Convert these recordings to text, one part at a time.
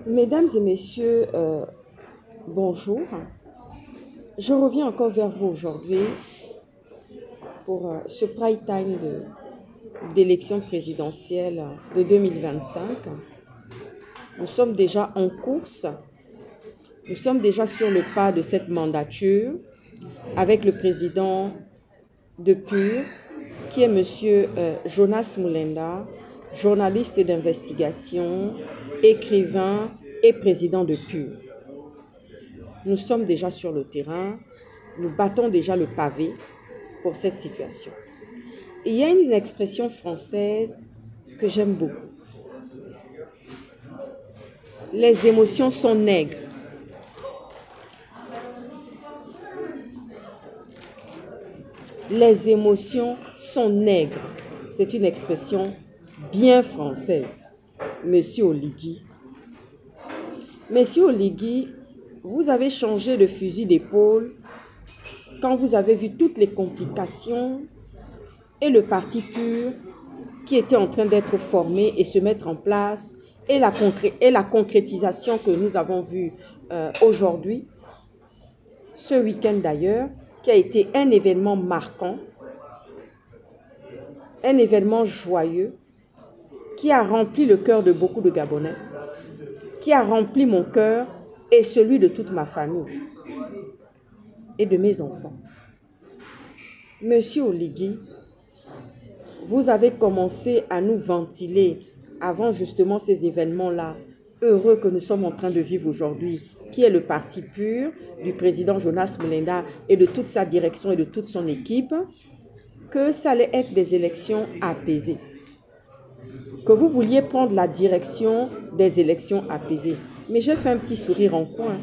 Mesdames et messieurs, bonjour. Je reviens encore vers vous aujourd'hui pour ce prime time d'élection présidentielle de 2025. Nous sommes déjà en course. Nous sommes déjà sur le pas de cette mandature avec le président de PUR, qui est monsieur Jonas Mulenda, journaliste d'investigation, écrivain et président de PUR. Nous sommes déjà sur le terrain, nous battons déjà le pavé pour cette situation. Il y a une expression française que j'aime beaucoup. Les émotions sont nègres. Les émotions sont nègres. C'est une expression bien française. Monsieur Oligui. Monsieur Oligui, vous avez changé de fusil d'épaule quand vous avez vu toutes les complications et le parti PUR qui était en train d'être formé et se mettre en place et la concrétisation que nous avons vue aujourd'hui, ce week-end d'ailleurs, qui a été un événement marquant, un événement joyeux, qui a rempli le cœur de beaucoup de Gabonais, qui a rempli mon cœur et celui de toute ma famille et de mes enfants. Monsieur Oligui, vous avez commencé à nous ventiler avant justement ces événements-là, heureux que nous sommes en train de vivre aujourd'hui, qui est le parti PUR du président Jonas Mulenda et de toute sa direction et de toute son équipe, que ça allait être des élections apaisées. Que vous vouliez prendre la direction des élections apaisées. Mais j'ai fait un petit sourire en coin.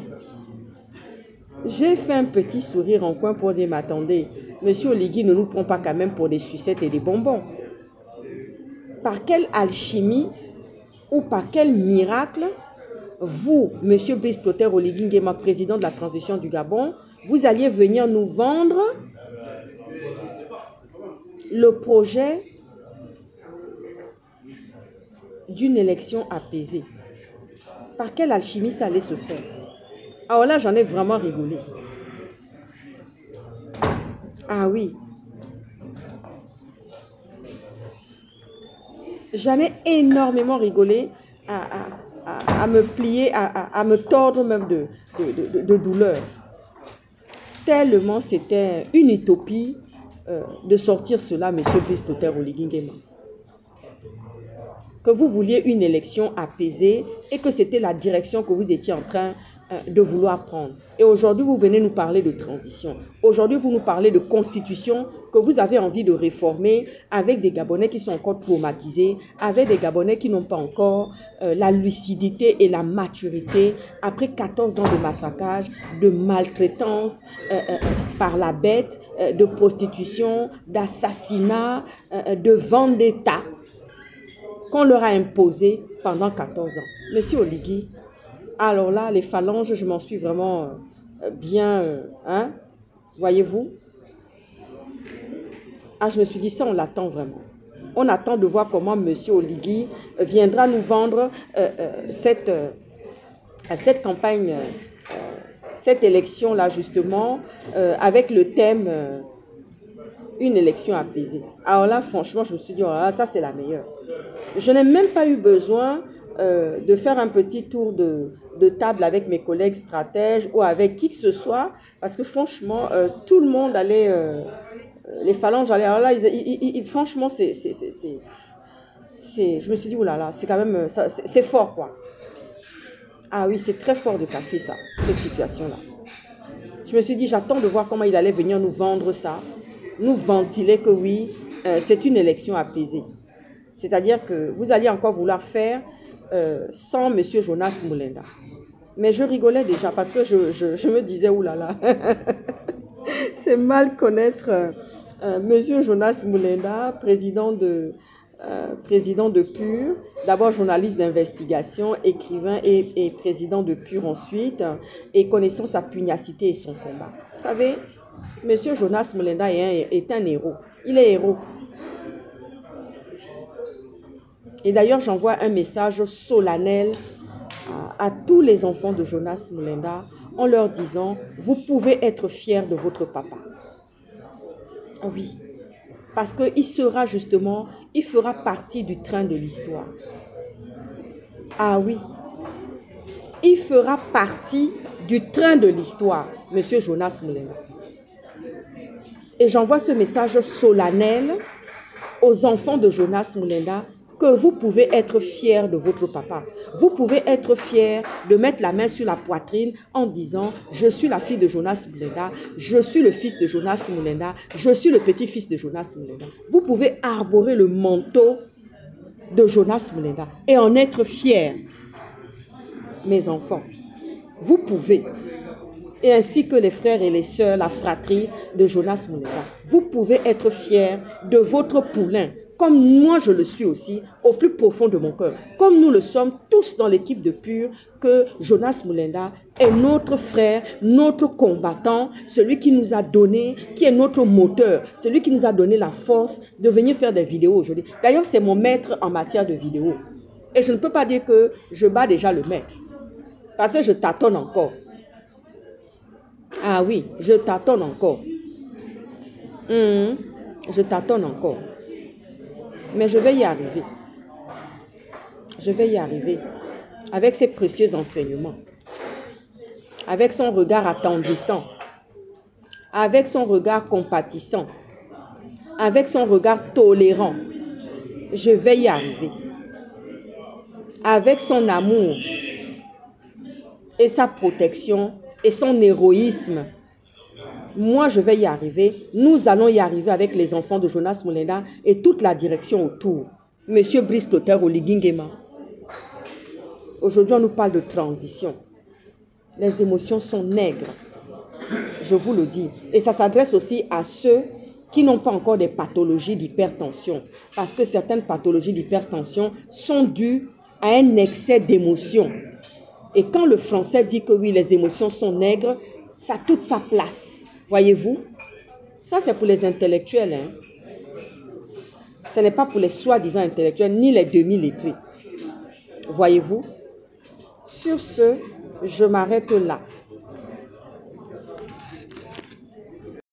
J'ai fait un petit sourire en coin pour dire, mais attendez, monsieur Oligui ne nous prend pas quand même pour des sucettes et des bonbons. Par quelle alchimie ou par quel miracle, vous, monsieur Brice Clotaire Oligui Nguema, président de la transition du Gabon, vous alliez venir nous vendre le projet d'une élection apaisée. Par quelle alchimie ça allait se faire? Alors là, j'en ai vraiment rigolé. Ah oui. J'en ai énormément rigolé à me plier, à me tordre même de douleur. Tellement c'était une utopie de sortir cela, monsieur Brice Clotaire Oligui Nguema. Que vous vouliez une élection apaisée et que c'était la direction que vous étiez en train de vouloir prendre. Et aujourd'hui, vous venez nous parler de transition. Aujourd'hui, vous nous parlez de constitution que vous avez envie de réformer avec des Gabonais qui sont encore traumatisés, avec des Gabonais qui n'ont pas encore la lucidité et la maturité après 14 ans de matraquage, de maltraitance par la bête, de prostitution, d'assassinat, de vendetta qu'on leur a imposé pendant 14 ans. Monsieur Oligui, alors là, les phalanges, je m'en suis vraiment bien, hein, voyez-vous? Ah, je me suis dit, ça, on l'attend vraiment. On attend de voir comment monsieur Oligui viendra nous vendre cette campagne, cette élection-là, justement, avec le thème une élection apaisée. Alors là, franchement, je me suis dit, oh là, ça, c'est la meilleure. Je n'ai même pas eu besoin de faire un petit tour de table avec mes collègues stratèges ou avec qui que ce soit, parce que franchement, tout le monde allait, les phalanges allaient, alors là, franchement, je me suis dit, oulala, c'est quand même, c'est fort, quoi. Ah oui, c'est très fort de café, ça, cette situation-là. Je me suis dit, j'attends de voir comment il allait venir nous vendre ça, nous ventiler que oui, c'est une élection apaisée. C'est-à-dire que vous alliez encore vouloir faire sans M. Jonas Mulenda. Mais je rigolais déjà parce que je me disais, oulala, c'est mal connaître M. Jonas Mulenda, président de PUR, d'abord journaliste d'investigation, écrivain et président de PUR ensuite, et connaissant sa pugnacité et son combat. Vous savez, M. Jonas Mulenda est un héros. Il est héros. Et d'ailleurs, j'envoie un message solennel à tous les enfants de Jonas Mulenda en leur disant, vous pouvez être fiers de votre papa. Ah oui, parce qu'il sera justement, il fera partie du train de l'histoire. Ah oui, il fera partie du train de l'histoire, Monsieur Jonas Mulenda. Et j'envoie ce message solennel aux enfants de Jonas Mulenda que vous pouvez être fiers de votre papa. Vous pouvez être fiers de mettre la main sur la poitrine en disant « Je suis la fille de Jonas Mulenda, je suis le fils de Jonas Mulenda, je suis le petit-fils de Jonas Mulenda. » Vous pouvez arborer le manteau de Jonas Mulenda et en être fiers, mes enfants. Vous pouvez. Et ainsi que les frères et les sœurs, la fratrie de Jonas Mulenda. Vous pouvez être fiers de votre poulain, comme moi je le suis aussi, au plus profond de mon cœur. Comme nous le sommes tous dans l'équipe de Pur, que Jonas Mulenda est notre frère, notre combattant, celui qui nous a donné, qui est notre moteur, celui qui nous a donné la force de venir faire des vidéos aujourd'hui. D'ailleurs, c'est mon maître en matière de vidéos. Et je ne peux pas dire que je bats déjà le maître, parce que je tâtonne encore. Ah oui, je tâtonne encore. Je tâtonne encore. Mais je vais y arriver. Je vais y arriver. Avec ses précieux enseignements. Avec son regard attendrissant. Avec son regard compatissant. Avec son regard tolérant. Je vais y arriver. Avec son amour et sa protection et son héroïsme. Moi, je vais y arriver. Nous allons y arriver avec les enfants de Jonas Mulenda et toute la direction autour. Monsieur Brice Clotaire Oligingema. Aujourd'hui, on nous parle de transition. Les émotions sont nègres. Je vous le dis. Et ça s'adresse aussi à ceux qui n'ont pas encore des pathologies d'hypertension. Parce que certaines pathologies d'hypertension sont dues à un excès d'émotions. Et quand le français dit que oui, les émotions sont nègres, ça a toute sa place. Voyez-vous? Ça, c'est pour les intellectuels. Hein? Ce n'est pas pour les soi-disant intellectuels, ni les demi-lettrés. Voyez-vous? Sur ce, je m'arrête là.